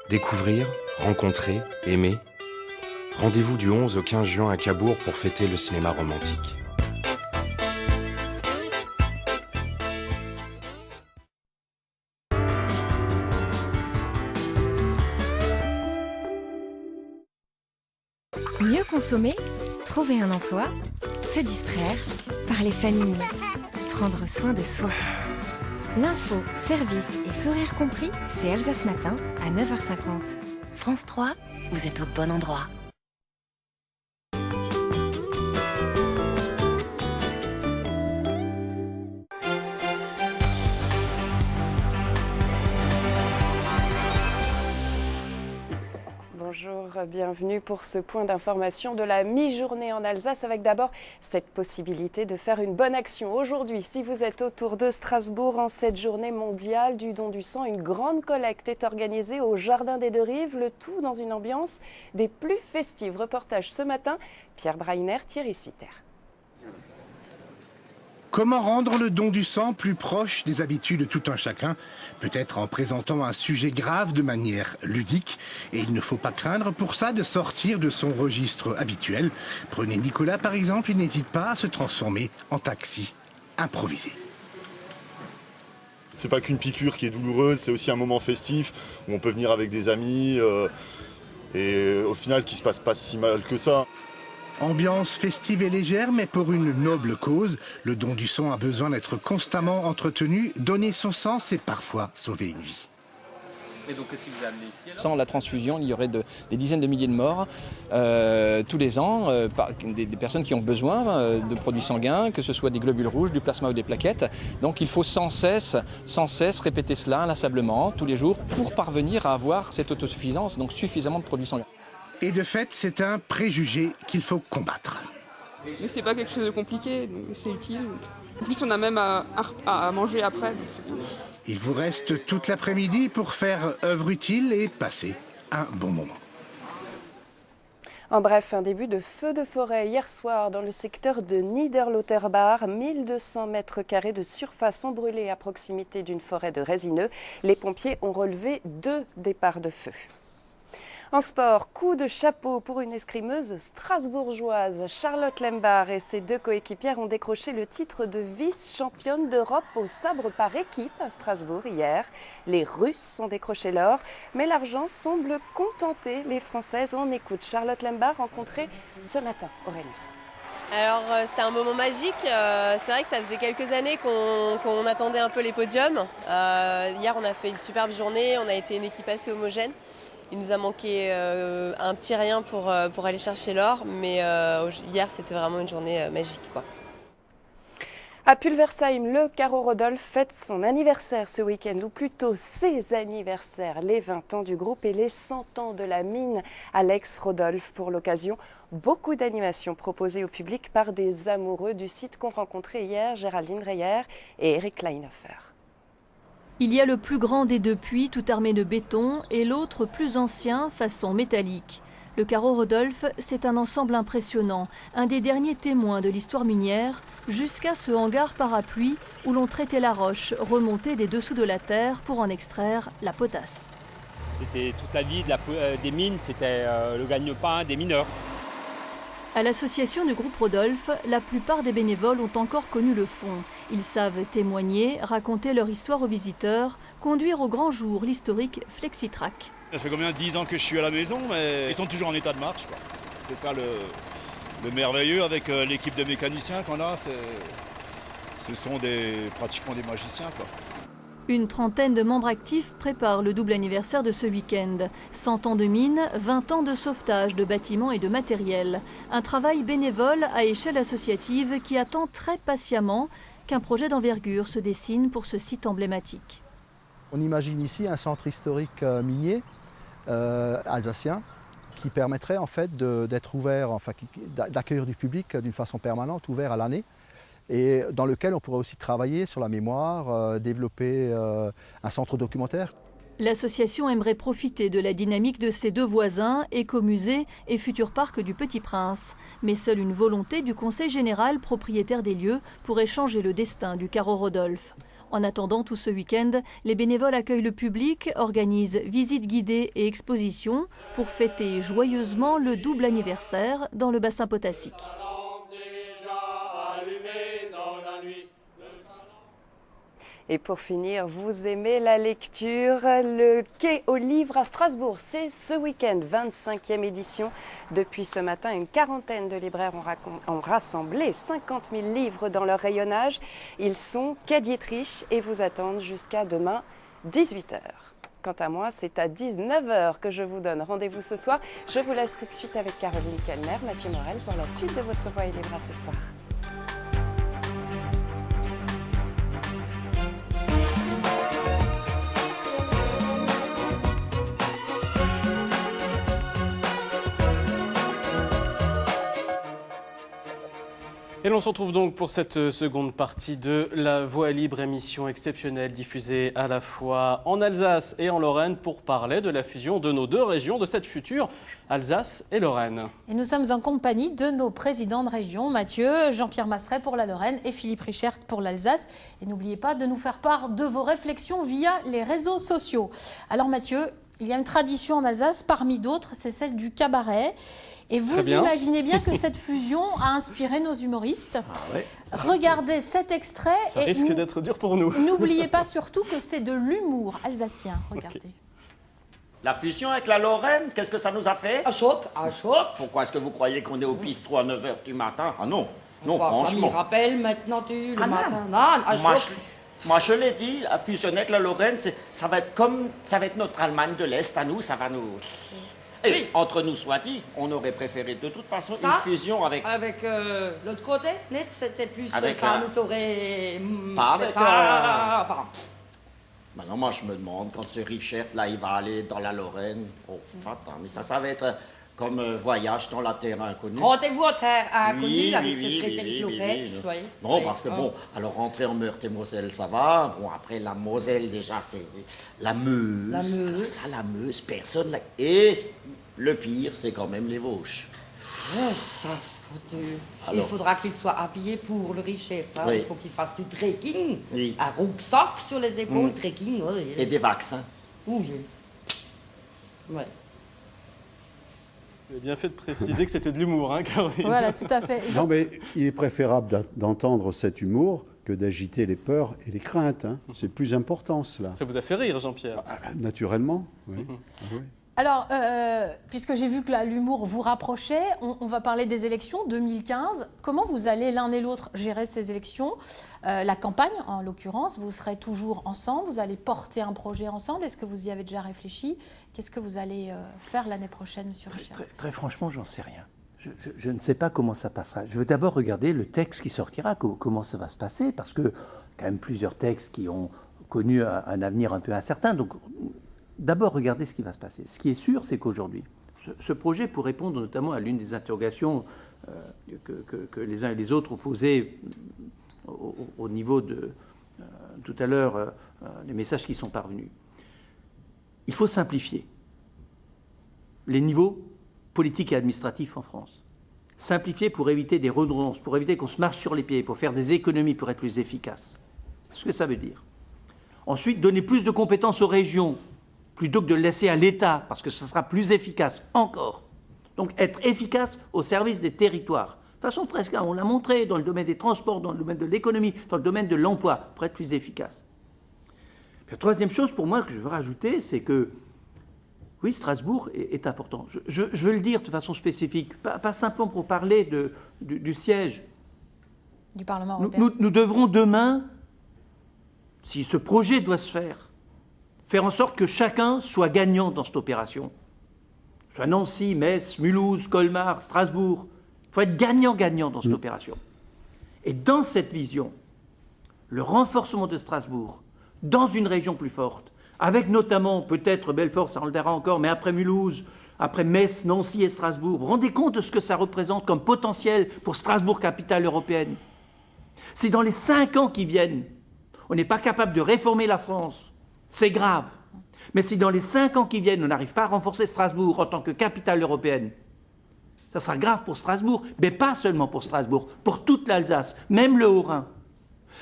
Découvrir, rencontrer, aimer. Rendez-vous du 11 au 15 juin à Cabourg pour fêter le cinéma romantique.
Mieux consommer, trouver un emploi, se distraire, parler famille, prendre soin de soi. L'info, service et sourire compris, c'est Alsace Matin à 9h50.
France 3, vous êtes au bon endroit.
Bonjour, bienvenue pour ce point d'information de la mi-journée en Alsace avec d'abord cette possibilité de faire une bonne action. Aujourd'hui, si vous êtes autour de Strasbourg en cette journée mondiale du don du sang, une grande collecte est organisée au Jardin des Deux Rives, le tout dans une ambiance des plus festives. Reportage ce matin, Pierre Breiner, Thierry Citer.
Comment rendre le don du sang plus proche des habitudes de tout un chacun? Peut-être en présentant un sujet grave de manière ludique. Et il ne faut pas craindre pour ça de sortir de son registre habituel. Prenez Nicolas par exemple, il n'hésite pas à se transformer en taxi improvisé.
C'est pas qu'une piqûre qui est douloureuse, c'est aussi un moment festif où on peut venir avec des amis et au final qui se passe pas si mal que ça.
Ambiance festive et légère, mais pour une noble cause. Le don du sang a besoin d'être constamment entretenu. Donner son sang, c'est parfois sauver une vie.
Et donc, qu'est-ce qui vous a amené ici alors ?
Sans la transfusion, il y aurait des dizaines de milliers de morts tous les ans, des personnes qui ont besoin de produits sanguins, que ce soit des globules rouges, du plasma ou des plaquettes. Donc il faut sans cesse répéter cela inlassablement, tous les jours, pour parvenir à avoir cette autosuffisance, donc suffisamment de produits sanguins.
Et de fait, c'est un préjugé qu'il faut combattre.
Mais c'est pas quelque chose de compliqué, donc c'est utile. En plus, on a même à manger après. Donc c'est cool.
Il vous reste toute l'après-midi pour faire œuvre utile et passer un bon moment.
En bref, un début de feu de forêt hier soir dans le secteur de Niederlotterbach. 1200 mètres carrés de surface sont brûlés à proximité d'une forêt de résineux. Les pompiers ont relevé 2 départs de feu. En sport, coup de chapeau pour une escrimeuse strasbourgeoise. Charlotte Lembard et ses 2 coéquipières ont décroché le titre de vice-championne d'Europe au sabre par équipe à Strasbourg hier. Les Russes ont décroché l'or, mais l'argent semble contenter les Françaises. On écoute Charlotte Lembard rencontrée ce matin au Rhenus.
Alors c'était un moment magique, c'est vrai que ça faisait quelques années qu'on attendait un peu les podiums. Hier on a fait une superbe journée, on a été une équipe assez homogène. Il nous a manqué un petit rien pour aller chercher l'or, mais hier c'était vraiment une journée magique, quoi.
À Pulversheim, le Carreau Rodolphe fête son anniversaire ce week-end, ou plutôt ses anniversaires, les 20 ans du groupe et les 100 ans de la mine Alex Rodolphe. Pour l'occasion, beaucoup d'animations proposées au public par des amoureux du site qu'ont rencontré hier Géraldine Reyer et Eric Kleinhofer.
Il y a le plus grand des 2 puits, tout armé de béton, et l'autre plus ancien, façon métallique. Le Carreau Rodolphe, c'est un ensemble impressionnant, un des derniers témoins de l'histoire minière, jusqu'à ce hangar parapluie où l'on traitait la roche, remontée des dessous de la terre pour en extraire la potasse.
C'était toute la vie des mines, c'était le gagne-pain des mineurs.
À l'association du groupe Rodolphe, la plupart des bénévoles ont encore connu le fond. Ils savent témoigner, raconter leur histoire aux visiteurs, conduire au grand jour l'historique Flexitrack.
Ça fait combien 10 ans que je suis à la maison, mais ils sont toujours en état de marche, quoi. C'est ça le merveilleux avec l'équipe de mécaniciens qu'on a, Ce sont pratiquement des magiciens, quoi.
Une trentaine de membres actifs préparent le double anniversaire de ce week-end. 100 ans de mine, 20 ans de sauvetage de bâtiments et de matériel. Un travail bénévole à échelle associative qui attend très patiemment qu'un projet d'envergure se dessine pour ce site emblématique.
On imagine ici un centre historique minier alsacien qui permettrait en fait d'être ouvert, enfin, d'accueillir du public d'une façon permanente, ouvert à l'année, et dans lequel on pourrait aussi travailler sur la mémoire, développer un centre documentaire.
L'association aimerait profiter de la dynamique de ses deux voisins, Écomusée et futur parc du Petit Prince. Mais seule une volonté du Conseil général propriétaire des lieux pourrait changer le destin du carreau Rodolphe. En attendant tout ce week-end, les bénévoles accueillent le public, organisent visites guidées et expositions pour fêter joyeusement le double anniversaire dans le bassin potassique.
Et pour finir, vous aimez la lecture. Le Quai aux livres à Strasbourg, c'est ce week-end, 25e édition. Depuis ce matin, une quarantaine de libraires ont rassemblé 50 000 livres dans leur rayonnage. Ils sont quai Dietrich et vous attendent jusqu'à demain, 18h. Quant à moi, c'est à 19h que je vous donne rendez-vous ce soir. Je vous laisse tout de suite avec Caroline Kellner, Mathieu Morel pour la suite de votre Voix et Livre à ce soir.
Et l'on se retrouve donc pour cette seconde partie de La Voix libre, émission exceptionnelle diffusée à la fois en Alsace et en Lorraine pour parler de la fusion de nos deux régions, de cette future Alsace et Lorraine.
Et nous sommes en compagnie de nos présidents de région, Mathieu, Jean-Pierre Masseret pour la Lorraine et Philippe Richert pour l'Alsace. Et n'oubliez pas de nous faire part de vos réflexions via les réseaux sociaux. Alors Mathieu, il y a une tradition en Alsace, parmi d'autres, c'est celle du cabaret. Et vous imaginez bien que cette fusion a inspiré nos humoristes.
Ah ouais.
Regardez cet extrait.
Ça risque d'être dur pour nous.
N'oubliez pas surtout que c'est de l'humour alsacien. Regardez.
Okay. La fusion avec la Lorraine, qu'est-ce que ça nous a fait?
Un choc, un choc.
Pourquoi est-ce que vous croyez qu'on est au bistrot à 9h du matin? Ah non, non, franchement.
Ça m'y rappelle maintenant, le matin. Non, un choc.
Moi, je l'ai dit, la fusion avec la Lorraine, ça va être notre Allemagne de l'Est à nous, ça va nous... Et oui. Entre nous soit dit, on aurait préféré de toute façon une fusion avec...
Avec l'autre côté, net, c'était plus...
Avec
ça nous aurait...
Pas avec...
Enfin...
Maintenant, moi, je me demande, quand ce Richard, là, il va aller dans la Lorraine... Oh, attends, mais ça va être comme voyage dans la terre inconnue.
Rendez-vous en terre inconnue avec ce Frédéric Lopez, oui.
Non, parce que bon, alors rentrer en Meurthe-et-Moselle, ça va. Bon, après, la Moselle, déjà, c'est la Meuse.
La Meuse.
Alors, ça, la Meuse, personne... Et le pire, c'est quand même les Vosges.
Ça, il faudra qu'il soit habillé pour le Richard. Hein. Oui. Il faut qu'il fasse du trekking.
Oui.
Un rucksack sur les épaules, trekking. Oui.
Et des vaccins.
Oui. Ouais.
Vous avez bien fait de préciser que c'était de l'humour, hein, Caroline.
Voilà, tout à fait.
Non, mais il est préférable d'entendre cet humour que d'agiter les peurs et les craintes. Hein. C'est plus important, cela.
Ça vous a fait rire, Jean-Pierre?
Naturellement, oui. Oui.
Alors, puisque j'ai vu que l'humour vous rapprochait, on va parler des élections 2015. Comment vous allez l'un et l'autre gérer ces élections? La campagne, en l'occurrence, vous serez toujours ensemble, vous allez porter un projet ensemble. Est-ce que vous y avez déjà réfléchi? Qu'est-ce que vous allez faire l'année prochaine, M. Richard?
Très franchement, j'en sais rien. Je ne sais pas comment ça passera. Je veux d'abord regarder le texte qui sortira, comment ça va se passer, parce que quand même plusieurs textes qui ont connu un avenir un peu incertain. Donc, d'abord, regardez ce qui va se passer. Ce qui est sûr, c'est qu'aujourd'hui, ce projet, pour répondre notamment à l'une des interrogations que les uns et les autres ont posées au niveau de, tout à l'heure, les messages qui sont parvenus, il faut simplifier les niveaux politiques et administratifs en France. Simplifier pour éviter des redondances, pour éviter qu'on se marche sur les pieds, pour faire des économies, pour être plus efficace. C'est ce que ça veut dire. Ensuite, donner plus de compétences aux régions, plutôt que de le laisser à l'État, parce que ce sera plus efficace encore. Donc être efficace au service des territoires. De façon très claire, on l'a montré dans le domaine des transports, dans le domaine de l'économie, dans le domaine de l'emploi, pour être plus efficace. Puis, la troisième chose pour moi que je veux rajouter, c'est que, oui, Strasbourg est important. Je veux le dire de façon spécifique, pas simplement pour parler du siège.
du Parlement européen.
Nous devrons demain, si ce projet doit se faire en sorte que chacun soit gagnant dans cette opération. Soit Nancy, Metz, Mulhouse, Colmar, Strasbourg. Il faut être gagnant-gagnant dans cette opération. Et dans cette vision, le renforcement de Strasbourg, dans une région plus forte, avec notamment, peut-être Belfort, ça on le verra encore, mais après Mulhouse, après Metz, Nancy et Strasbourg, vous vous rendez compte de ce que ça représente comme potentiel pour Strasbourg, capitale européenne? Si dans les 5 ans qui viennent, on n'est pas capable de réformer la France, c'est grave. Mais si dans les 5 ans qui viennent, on n'arrive pas à renforcer Strasbourg en tant que capitale européenne, ça sera grave pour Strasbourg, mais pas seulement pour Strasbourg, pour toute l'Alsace, même le Haut-Rhin.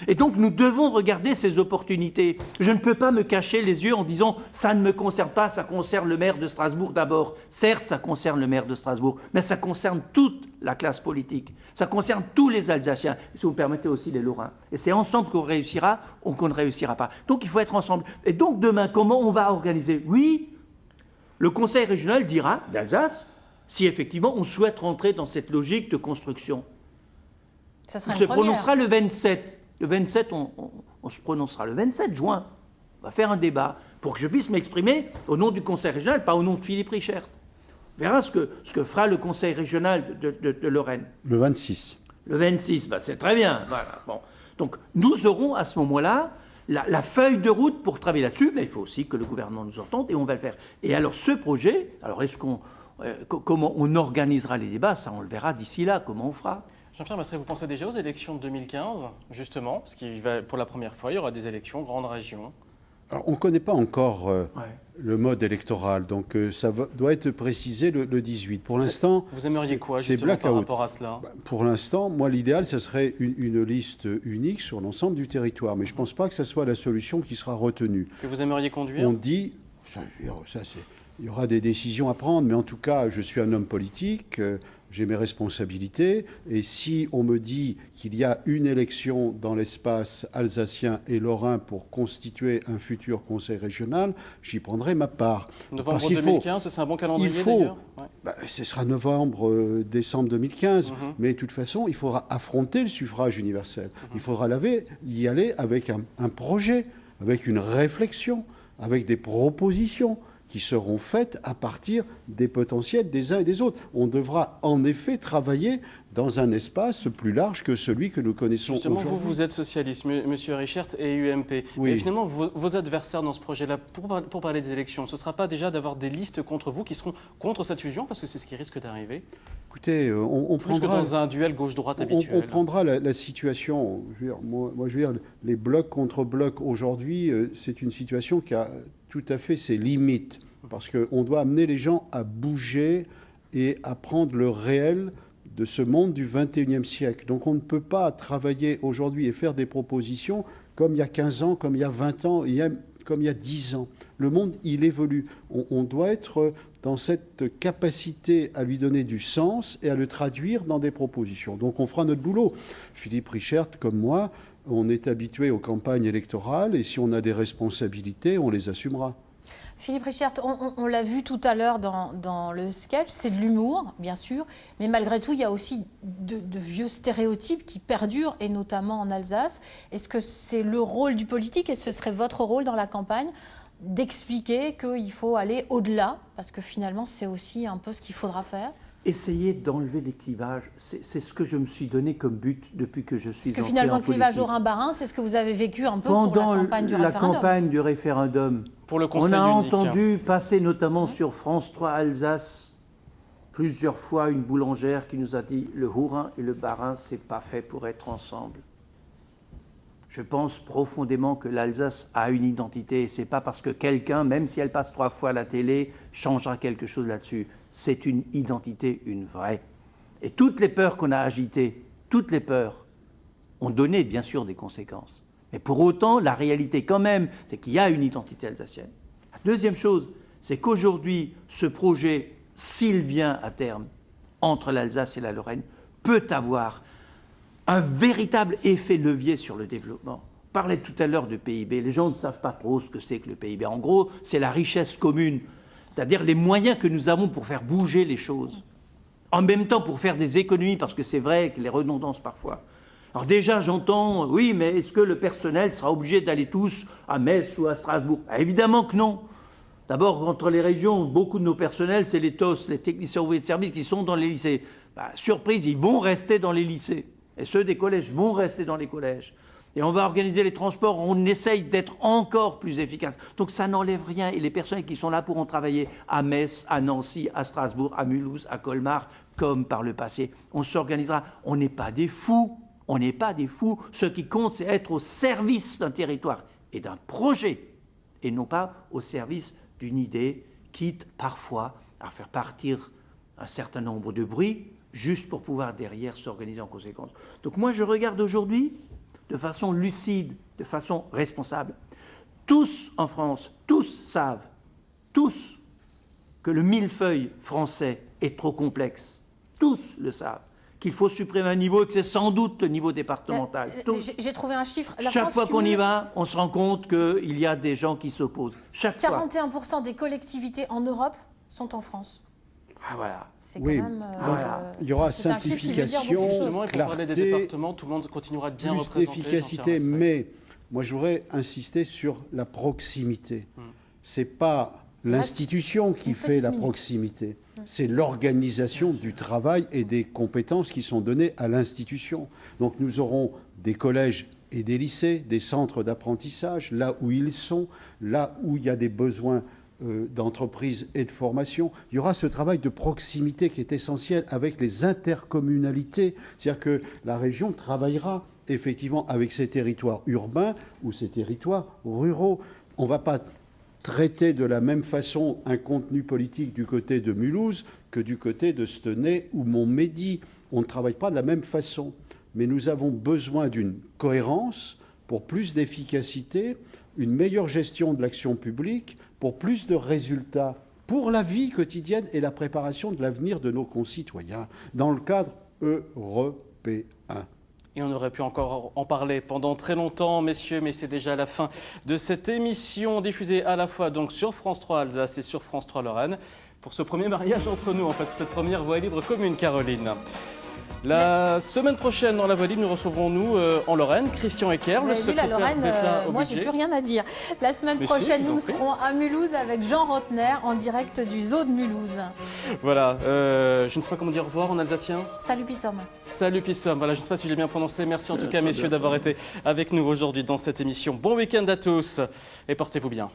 Et donc nous devons regarder ces opportunités. Je ne peux pas me cacher les yeux en disant « ça ne me concerne pas, ça concerne le maire de Strasbourg d'abord ». Certes, ça concerne le maire de Strasbourg, mais ça concerne toute la classe politique. Ça concerne tous les Alsaciens, et si vous me permettez aussi les Lorrains. Et c'est ensemble qu'on réussira ou qu'on ne réussira pas. Donc il faut être ensemble. Et donc demain, comment on va organiser? Oui, le conseil régional dira d'Alsace si effectivement on souhaite rentrer dans cette logique de construction.
Ça sera
on se prononcera le 27. Le 27, on se prononcera le 27 juin. On va faire un débat pour que je puisse m'exprimer au nom du conseil régional, pas au nom de Philippe Richert. On verra ce que fera le conseil régional de Lorraine.
Le 26.
Le 26, c'est très bien. Voilà. Bon. Donc nous aurons à ce moment-là la feuille de route pour travailler là-dessus, mais il faut aussi que le gouvernement nous entende et on va le faire. Et alors ce projet, alors comment on organisera les débats, ça on le verra d'ici là, comment on fera.
Jean-Pierre Masseret, vous pensez déjà aux élections de 2015, justement, parce qu'il va, pour la première fois, il y aura des élections, grande région.
Alors, on ne connaît pas encore le mode électoral, donc ça doit être précisé le 18. Pour l'instant,
vous aimeriez quoi, justement, par rapport à cela?
Pour l'instant, moi, l'idéal, ce serait une liste unique sur l'ensemble du territoire, mais je ne pense pas que ce soit la solution qui sera retenue.
Que vous aimeriez conduire?
On dit, il y aura des décisions à prendre, mais en tout cas, je suis un homme politique, j'ai mes responsabilités, et si on me dit qu'il y a une élection dans l'espace alsacien et lorrain pour constituer un futur conseil régional, j'y prendrai ma part.
Novembre 2015, c'est un bon calendrier d'ailleurs?
Ce sera novembre, décembre 2015, mais de toute façon, il faudra affronter le suffrage universel. Il faudra y aller avec un projet, avec une réflexion, avec des propositions qui seront faites à partir des potentiels des uns et des autres. On devra en effet travailler dans un espace plus large que celui que nous connaissons aujourd'hui.
Justement, vous êtes socialiste, Monsieur Richert, et UMP. Oui. Et finalement, vos adversaires dans ce projet-là, pour parler des élections, ce ne sera pas déjà d'avoir des listes contre vous qui seront contre cette fusion, parce que c'est ce qui risque d'arriver?
Écoutez, on
plus
prendra...
que dans un duel gauche-droite habituel.
On prendra la situation. Je veux dire, les blocs contre blocs aujourd'hui, c'est une situation qui a tout à fait ses limites, parce qu'on doit amener les gens à bouger et à prendre le réel de ce monde du XXIe siècle. Donc on ne peut pas travailler aujourd'hui et faire des propositions comme il y a 15 ans, comme il y a 20 ans, comme il y a 10 ans. Le monde, il évolue. On doit être dans cette capacité à lui donner du sens et à le traduire dans des propositions. Donc on fera notre boulot. Philippe Richert, comme moi, on est habitué aux campagnes électorales et si on a des responsabilités, on les assumera.
Philippe Richert, on l'a vu tout à l'heure dans le sketch, c'est de l'humour, bien sûr, mais malgré tout, il y a aussi de vieux stéréotypes qui perdurent, et notamment en Alsace. Est-ce que c'est le rôle du politique, et ce serait votre rôle dans la campagne, d'expliquer qu'il faut aller au-delà, parce que finalement, c'est aussi un peu ce qu'il faudra faire?
Essayer d'enlever les clivages, c'est ce que je me suis donné comme but depuis que je suis entré en politique.
Parce que finalement, le clivage au Rhin-Bas-Rhin, c'est ce que vous avez vécu un peu pendant la campagne du référendum.
Pendant la campagne du référendum,
pour le Conseil
on a
unique,
entendu passer notamment sur France 3 Alsace plusieurs fois une boulangère qui nous a dit « le Haut-Rhin et le Bas-Rhin, c'est pas fait pour être ensemble ». Je pense profondément que l'Alsace a une identité et c'est pas parce que quelqu'un, même si elle passe 3 fois à la télé, changera quelque chose là-dessus. C'est une identité, une vraie. Et toutes les peurs qu'on a agitées, toutes les peurs, ont donné bien sûr des conséquences. Mais pour autant, la réalité quand même, c'est qu'il y a une identité alsacienne. La deuxième chose, c'est qu'aujourd'hui, ce projet, s'il vient à terme entre l'Alsace et la Lorraine, peut avoir un véritable effet levier sur le développement. On parlait tout à l'heure de PIB. Les gens ne savent pas trop ce que c'est que le PIB. En gros, c'est la richesse commune. C'est-à-dire les moyens que nous avons pour faire bouger les choses. En même temps, pour faire des économies, parce que c'est vrai que les redondances parfois. Alors déjà, j'entends, oui, mais est-ce que le personnel sera obligé d'aller tous à Metz ou à Strasbourg? Évidemment que non. D'abord, entre les régions, beaucoup de nos personnels, c'est les TOS, les techniciens ouvriers de service, qui sont dans les lycées. Surprise, ils vont rester dans les lycées. Et ceux des collèges vont rester dans les collèges. Et on va organiser les transports, on essaye d'être encore plus efficace. Donc ça n'enlève rien. Et les personnels qui sont là pourront travailler à Metz, à Nancy, à Strasbourg, à Mulhouse, à Colmar, comme par le passé. On s'organisera. On n'est pas des fous. On n'est pas des fous. Ce qui compte, c'est être au service d'un territoire et d'un projet. Et non pas au service d'une idée, quitte parfois à faire partir un certain nombre de bruits, juste pour pouvoir derrière s'organiser en conséquence. Donc moi, je regarde aujourd'hui de façon lucide, de façon responsable. Tous en France, tous savent, tous, que le millefeuille français est trop complexe. Tous le savent. Qu'il faut supprimer un niveau et que c'est sans doute le niveau départemental.
J'ai trouvé un chiffre.
Chaque fois qu'on y va, on se rend compte qu'il y a des gens qui s'opposent. Chaque
41% des collectivités en Europe sont en France.
Ah voilà.
C'est quand même.
Il y aura simplification,
justement, et pour parler des
clarté,
départements, tout le monde continuera de bien
plus
représenter.
d'efficacité, mais moi je voudrais insister sur la proximité. C'est pas l'institution qui fait la proximité, c'est l'organisation du travail et des compétences qui sont données à l'institution. Donc nous aurons des collèges et des lycées, des centres d'apprentissage, là où ils sont, là où il y a des besoins d'entreprise et de formation. Il y aura ce travail de proximité qui est essentiel avec les intercommunalités. C'est-à-dire que la région travaillera effectivement avec ses territoires urbains ou ses territoires ruraux. On ne va pas traiter de la même façon un contenu politique du côté de Mulhouse que du côté de Stenay ou Montmédy. On ne travaille pas de la même façon. Mais nous avons besoin d'une cohérence pour plus d'efficacité, une meilleure gestion de l'action publique, pour plus de résultats pour la vie quotidienne et la préparation de l'avenir de nos concitoyens dans le cadre européen.
Et on aurait pu encore en parler pendant très longtemps, messieurs, mais c'est déjà la fin de cette émission diffusée à la fois donc sur France 3 Alsace et sur France 3 Lorraine pour ce premier mariage entre nous, en fait, pour cette première voie libre commune, Caroline. La semaine prochaine, dans la Voie libre, nous recevrons, nous, en Lorraine, Christian Ecker, le secrétaire d'État au
moi,
budget.
j'ai plus rien à dire. La semaine prochaine, nous serons à Mulhouse avec Jean Rotner en direct du zoo de Mulhouse.
Voilà, je ne sais pas comment dire au revoir en alsacien.
Salut Pissom.
Salut Pissom, voilà, je ne sais pas si j'ai bien prononcé. Merci en tout cas, messieurs, d'avoir été avec nous aujourd'hui dans cette émission. Bon week-end à tous et portez-vous bien.